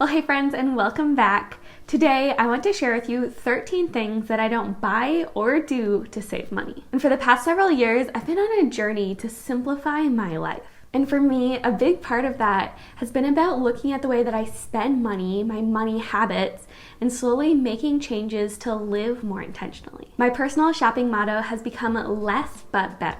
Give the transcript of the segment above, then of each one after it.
Well, hey friends, and welcome back. Today, I want to share with you 13 things that I don't buy or do to save money. And for the past several years, I've been on a journey to simplify my life. And for me, a big part of that has been about looking at the way that I spend money, my money habits, and slowly making changes to live more intentionally. My personal shopping motto has become less but better.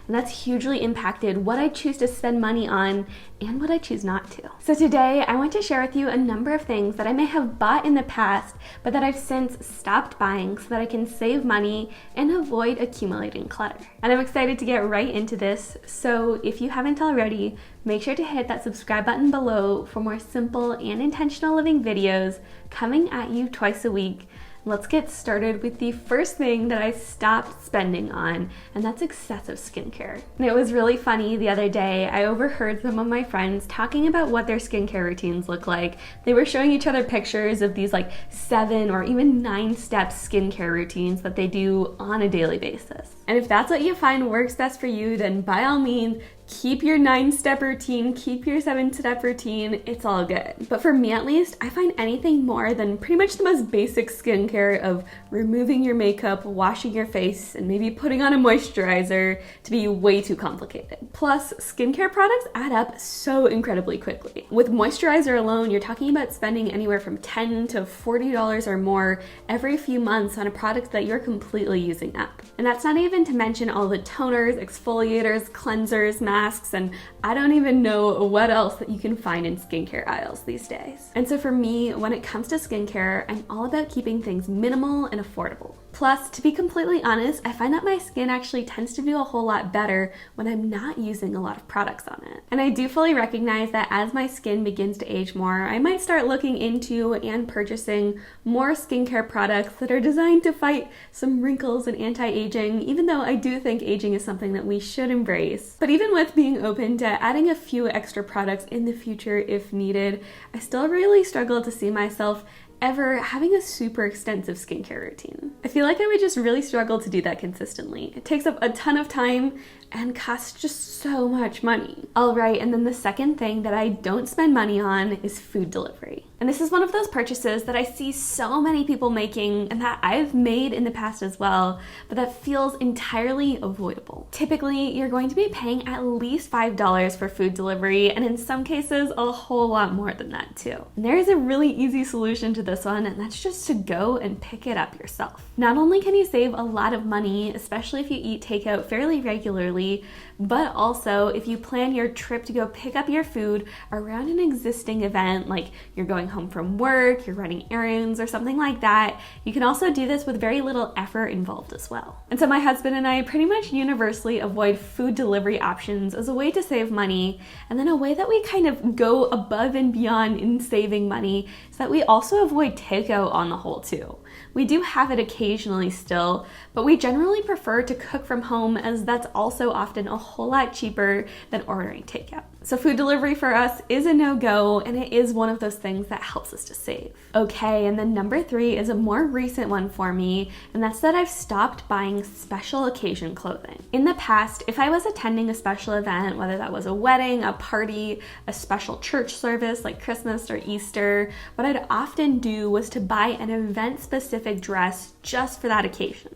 And that's hugely impacted what I choose to spend money on and what I choose not to. So today, I want to share with you a number of things that I may have bought in the past, but that I've since stopped buying so that I can save money and avoid accumulating clutter. And I'm excited to get right into this. So if you haven't already, make sure to hit that subscribe button below for more simple and intentional living videos coming at you twice a week. Let's get started with the first thing that I stopped spending on, and that's excessive skincare. And it was really funny the other day. I overheard some of my friends talking about what their skincare routines look like. They were showing each other pictures of these 7 or even 9-step skincare routines that they do on a daily basis. And if that's what you find works best for you, then by all means, keep your 9-step routine, keep your 7-step routine, it's all good. But for me at least, I find anything more than pretty much the most basic skincare of removing your makeup, washing your face, and maybe putting on a moisturizer to be way too complicated. Plus, skincare products add up so incredibly quickly. With moisturizer alone, you're talking about spending anywhere from $10 to $40 or more every few months on a product that you're completely using up. And that's not even to mention all the toners, exfoliators, cleansers, masks, and I don't even know what else that you can find in skincare aisles these days. And so for me, when it comes to skincare, I'm all about keeping things minimal and affordable. Plus, to be completely honest, I find that my skin actually tends to do a whole lot better when I'm not using a lot of products on it. And I do fully recognize that as my skin begins to age more, I might start looking into and purchasing more skincare products that are designed to fight some wrinkles and anti-aging, even though I do think aging is something that we should embrace. But even with being open to adding a few extra products in the future if needed, I still really struggle to see myself ever having a super extensive skincare routine. I feel like I would just really struggle to do that consistently. It takes up a ton of time and costs just so much money. All right, and then the second thing that I don't spend money on is food delivery. And this is one of those purchases that I see so many people making and that I've made in the past as well, but that feels entirely avoidable. Typically, you're going to be paying at least $5 for food delivery, and in some cases, a whole lot more than that too. And there is a really easy solution to this one, and that's just to go and pick it up yourself. Not only can you save a lot of money, especially if you eat takeout fairly regularly, but also if you plan your trip to go pick up your food around an existing event, like you're going home from work, you're running errands, or something like that, you can also do this with very little effort involved as well. And so my husband and I pretty much universally avoid food delivery options as a way to save money, and then a way that we kind of go above and beyond in saving money is that we also avoid takeout on the whole too. We do have it occasionally still, but we generally prefer to cook from home as that's also often a whole lot cheaper than ordering takeout. So food delivery for us is a no-go, and it is one of those things that helps us to save. Okay, and then number 3 is a more recent one for me, and that's that I've stopped buying special occasion clothing. In the past, if I was attending a special event, whether that was a wedding, a party, a special church service like Christmas or Easter, what I'd often do was to buy an event-specific dress just for that occasion.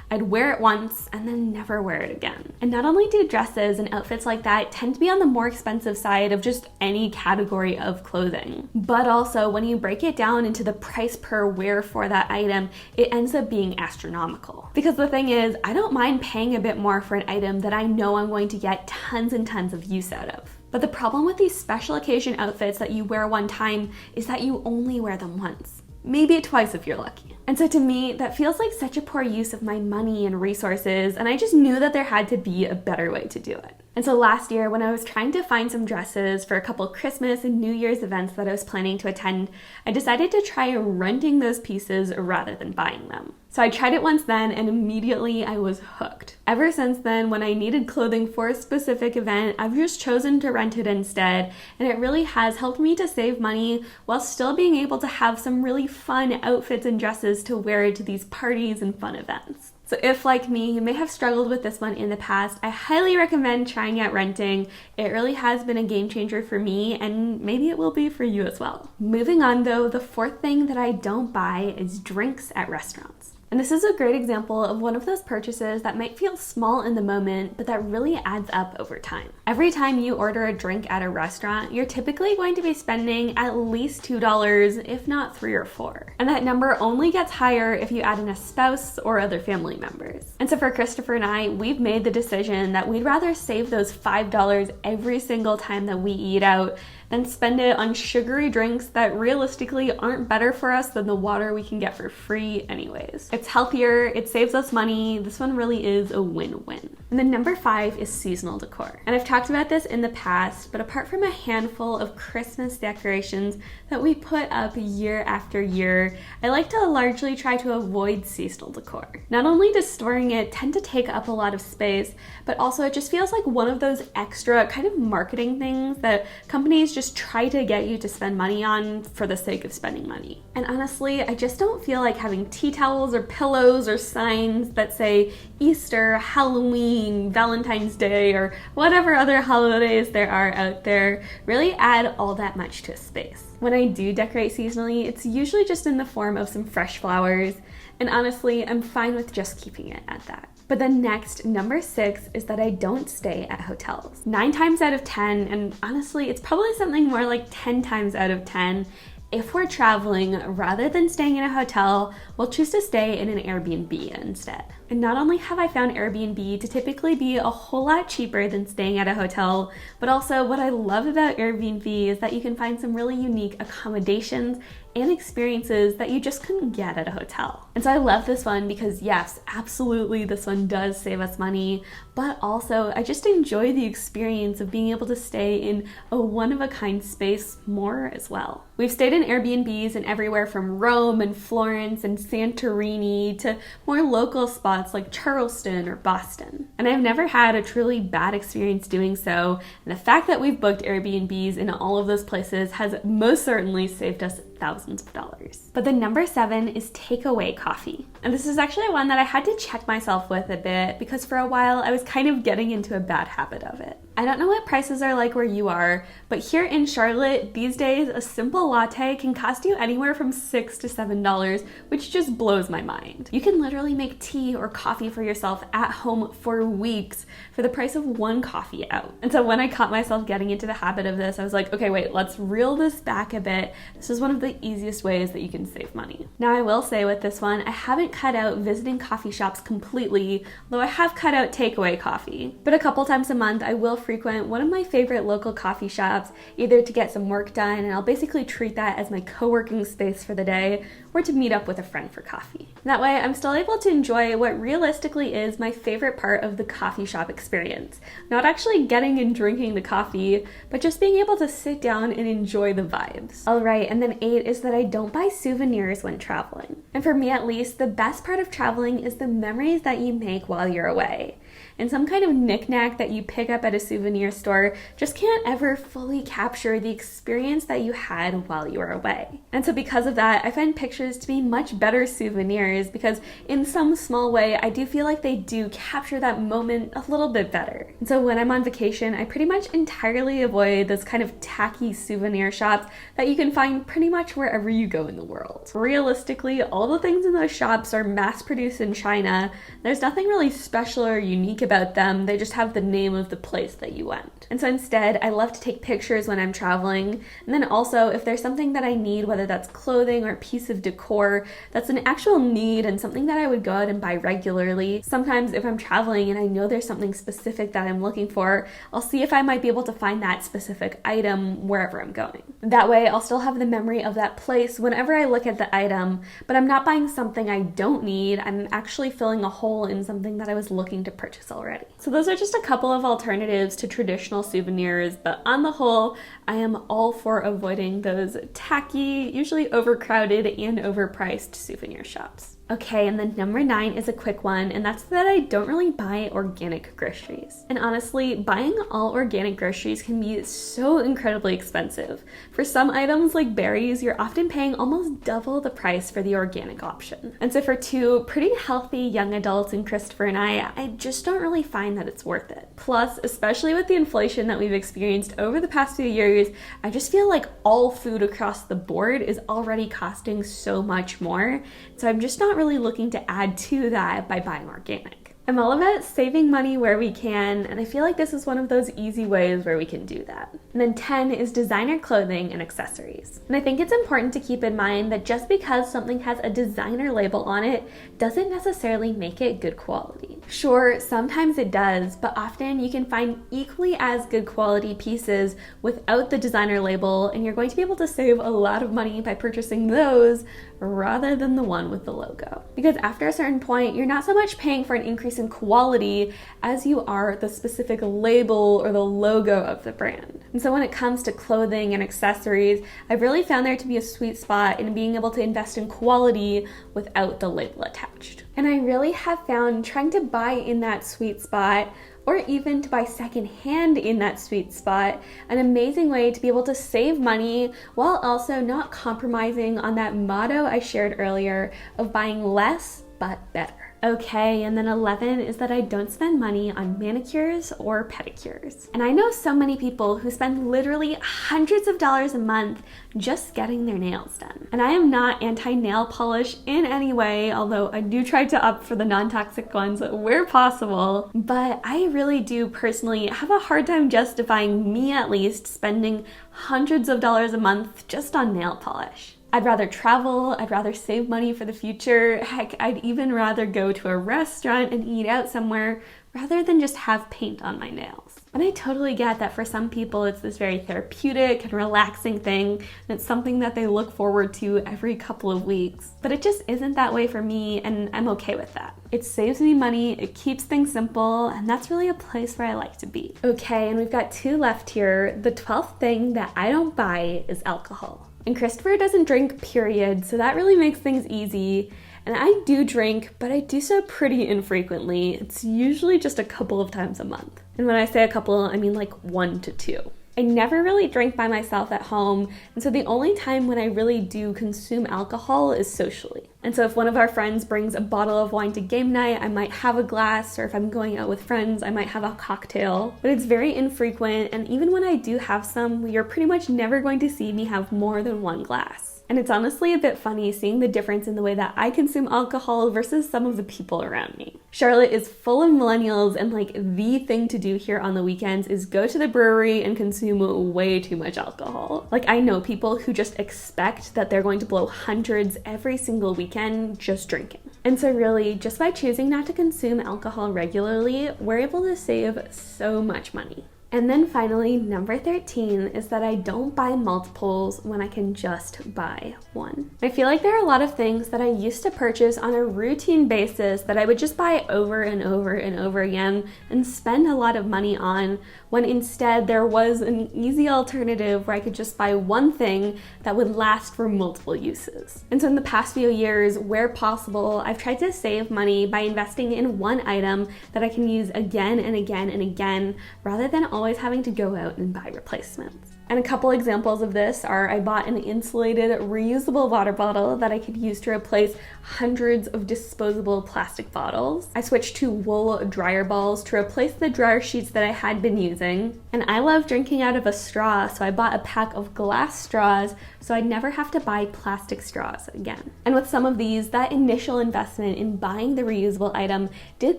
I'd wear it once and then never wear it again. And not only do dresses and outfits like that tend to be on the more expensive side of just any category of clothing, but also when you break it down into the price per wear for that item, it ends up being astronomical. Because the thing is, I don't mind paying a bit more for an item that I know I'm going to get tons and tons of use out of. But the problem with these special occasion outfits that you wear one time is that you only wear them once. Maybe twice if you're lucky. And so to me, that feels like such a poor use of my money and resources, and I just knew that there had to be a better way to do it. And so last year, when I was trying to find some dresses for a couple Christmas and New Year's events that I was planning to attend, I decided to try renting those pieces rather than buying them. So I tried it once then, and immediately I was hooked. Ever since then, when I needed clothing for a specific event, I've just chosen to rent it instead, and it really has helped me to save money while still being able to have some really fun outfits and dresses to wear to these parties and fun events. So if, like me, you may have struggled with this one in the past, I highly recommend trying out renting. It really has been a game changer for me, and maybe it will be for you as well. Moving on though, the fourth thing that I don't buy is drinks at restaurants. And this is a great example of one of those purchases that might feel small in the moment, but that really adds up over time. Every time you order a drink at a restaurant, you're typically going to be spending at least $2, if not $3 or $4. And that number only gets higher if you add in a spouse or other family members. And so for Christopher and I, we've made the decision that we'd rather save those $5 every single time that we eat out than spend it on sugary drinks that realistically aren't better for us than the water we can get for free anyways. It's healthier, it saves us money. This one really is a win-win. And then number 5 is seasonal decor. And I've talked about this in the past, but apart from a handful of Christmas decorations that we put up year after year, I like to largely try to avoid seasonal decor. Not only does storing it tend to take up a lot of space, but also it just feels like one of those extra kind of marketing things that companies just try to get you to spend money on for the sake of spending money. And honestly, I just don't feel like having tea towels or pillows or signs that say Easter, Halloween, Valentine's Day, or whatever other holidays there are out there really add all that much to a space. When I do decorate seasonally, it's usually just in the form of some fresh flowers, and honestly, I'm fine with just keeping it at that. But then next, number 6, is that I don't stay at hotels. 9 times out of 10, and honestly, it's probably something more like 10 times out of 10, if we're traveling, rather than staying in a hotel, we'll choose to stay in an Airbnb instead. And not only have I found Airbnb to typically be a whole lot cheaper than staying at a hotel, but also what I love about Airbnb is that you can find some really unique accommodations and experiences that you just couldn't get at a hotel. And so I love this one because yes, absolutely this one does save us money, but also I just enjoy the experience of being able to stay in a one-of-a-kind space more as well. We've stayed in Airbnbs in everywhere from Rome and Florence and Santorini to more local spots like Charleston or Boston. And I've never had a truly bad experience doing so, and the fact that we've booked Airbnbs in all of those places has most certainly saved us thousands of dollars. But the number 7 is takeaway coffee. And this is actually one that I had to check myself with a bit because for a while I was kind of getting into a bad habit of it. I don't know what prices are like where you are, but here in Charlotte, these days, a simple latte can cost you anywhere from $6 to $7, which just blows my mind. You can literally make tea or coffee for yourself at home for weeks for the price of one coffee out. And so when I caught myself getting into the habit of this, I was like, okay, wait, let's reel this back a bit. This is one of the easiest ways that you can save money. Now, I will say with this one, I haven't cut out visiting coffee shops completely, though I have cut out takeaway coffee. But a couple times a month, I will frequent one of my favorite local coffee shops, either to get some work done, and I'll basically treat that as my co-working space for the day, or to meet up with a friend for coffee. That way, I'm still able to enjoy what realistically is my favorite part of the coffee shop experience. Not actually getting and drinking the coffee, but just being able to sit down and enjoy the vibes. All right, and then 8 is that I don't buy souvenirs when traveling. And for me at least, the best part of traveling is the memories that you make while you're away. And some kind of knickknack that you pick up at a souvenir store just can't ever fully capture the experience that you had while you were away. And so because of that, I find pictures to be much better souvenirs because in some small way, I do feel like they do capture that moment a little bit better. And so when I'm on vacation, I pretty much entirely avoid those kind of tacky souvenir shops that you can find pretty much wherever you go in the world. Realistically, all the things in those shops are mass-produced in China. There's nothing really special or unique about them, they just have the name of the place that you went. And so instead, I love to take pictures when I'm traveling, and then also if there's something that I need, whether that's clothing or a piece of decor, that's an actual need and something that I would go out and buy regularly. Sometimes if I'm traveling and I know there's something specific that I'm looking for, I'll see if I might be able to find that specific item wherever I'm going. That way, I'll still have the memory of that place whenever I look at the item, but I'm not buying something I don't need, I'm actually filling a hole in something that I was looking to purchase already. So those are just a couple of alternatives to traditional souvenirs, but on the whole, I am all for avoiding those tacky, usually overcrowded and overpriced souvenir shops. Okay, and then number 9 is a quick one, and that's that I don't really buy organic groceries. And honestly, buying all organic groceries can be so incredibly expensive. For some items like berries, you're often paying almost double the price for the organic option. And so for two pretty healthy young adults in Christopher and I just don't really find that it's worth it. Plus, especially with the inflation that we've experienced over the past few years, I just feel like all food across the board is already costing so much more. So I'm just not really looking to add to that by buying organic. I'm all about saving money where we can, and I feel like this is one of those easy ways where we can do that. And then 10 is designer clothing and accessories. And I think it's important to keep in mind that just because something has a designer label on it doesn't necessarily make it good quality. Sure, sometimes it does, but often you can find equally as good quality pieces without the designer label, and you're going to be able to save a lot of money by purchasing those rather than the one with the logo. Because after a certain point, you're not so much paying for an increase in quality as you are the specific label or the logo of the brand. And so when it comes to clothing and accessories, I've really found there to be a sweet spot in being able to invest in quality without the label attached. And I really have found trying to buy in that sweet spot, or even to buy secondhand in that sweet spot, an amazing way to be able to save money while also not compromising on that motto I shared earlier of buying less but better. Okay, and then 11 is that I don't spend money on manicures or pedicures. And I know so many people who spend literally hundreds of dollars a month just getting their nails done. And I am not anti-nail polish in any way, although I do try to opt for the non-toxic ones where possible. But I really do personally have a hard time justifying, me at least, spending hundreds of dollars a month just on nail polish. I'd rather travel, I'd rather save money for the future, heck, I'd even rather go to a restaurant and eat out somewhere rather than just have paint on my nails. And I totally get that for some people it's this very therapeutic and relaxing thing, and it's something that they look forward to every couple of weeks. But it just isn't that way for me, and I'm okay with that. It saves me money, it keeps things simple, and that's really a place where I like to be. Okay, and we've got 2 left here. The 12th thing that I don't buy is alcohol. And Christopher doesn't drink, period, so that really makes things easy. And I do drink, but I do so pretty infrequently. It's usually just a couple of times a month. And when I say a couple, I mean like 1 to 2. I never really drink by myself at home, and so the only time when I really do consume alcohol is socially. And so if one of our friends brings a bottle of wine to game night, I might have a glass, or if I'm going out with friends, I might have a cocktail. But it's very infrequent, and even when I do have some, you're pretty much never going to see me have more than 1 glass. And it's honestly a bit funny seeing the difference in the way that I consume alcohol versus some of the people around me. Charlotte is full of millennials, and like the thing to do here on the weekends is go to the brewery and consume way too much alcohol. Like I know people who just expect that they're going to blow hundreds every single weekend just drinking. And so really, just by choosing not to consume alcohol regularly, we're able to save so much money. And then finally, number 13 is that I don't buy multiples when I can just buy one. I feel like there are a lot of things that I used to purchase on a routine basis that I would just buy over and over and over again and spend a lot of money on, when instead there was an easy alternative where I could just buy one thing that would last for multiple uses. And so in the past few years, where possible, I've tried to save money by investing in one item that I can use again and again and again, rather than always having to go out and buy replacements. And a couple examples of this are I bought an insulated reusable water bottle that I could use to replace hundreds of disposable plastic bottles. I switched to wool dryer balls to replace the dryer sheets that I had been using. And I love drinking out of a straw, so I bought a pack of glass straws so I'd never have to buy plastic straws again. And with some of these, that initial investment in buying the reusable item did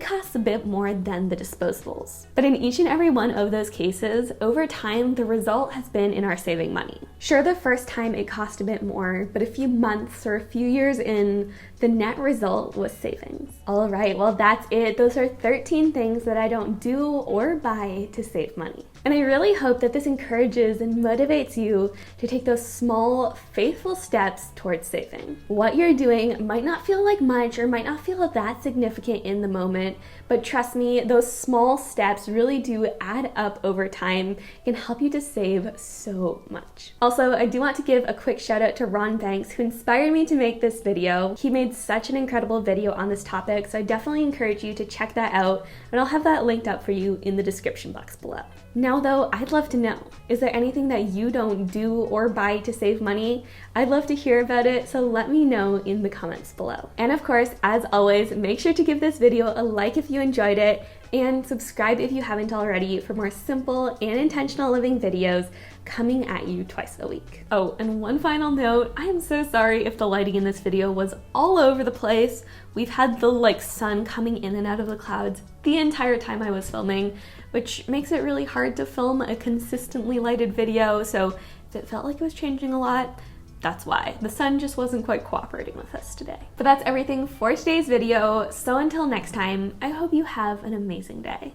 cost a bit more than the disposables. But in each and every one of those cases, over time, the result has been in our saving money. Sure, the first time it cost a bit more, but a few months or a few years in, the net result was savings. All right, well that's it. Those are 13 things that I don't do or buy to save money. And I really hope that this encourages and motivates you to take those small, faithful steps towards saving. What you're doing might not feel like much or might not feel that significant in the moment, but trust me, those small steps really do add up over time, can help you to save so much. Also, I do want to give a quick shout out to Ron Banks, who inspired me to make this video. He made such an incredible video on this topic, so I definitely encourage you to check that out, and I'll have that linked up for you in the description box below. Now though, I'd love to know, is there anything that you don't do or buy to save money? I'd love to hear about it, so let me know in the comments below. And of course, as always, make sure to give this video a like if you enjoyed it, and subscribe if you haven't already for more simple and intentional living videos coming at you twice a week. Oh, and one final note, I am so sorry if the lighting in this video was all over the place. We've had the sun coming in and out of the clouds the entire time I was filming, which makes it really hard to film a consistently lighted video, so if it felt like it was changing a lot, that's why. The sun just wasn't quite cooperating with us today. But that's everything for today's video, so until next time, I hope you have an amazing day.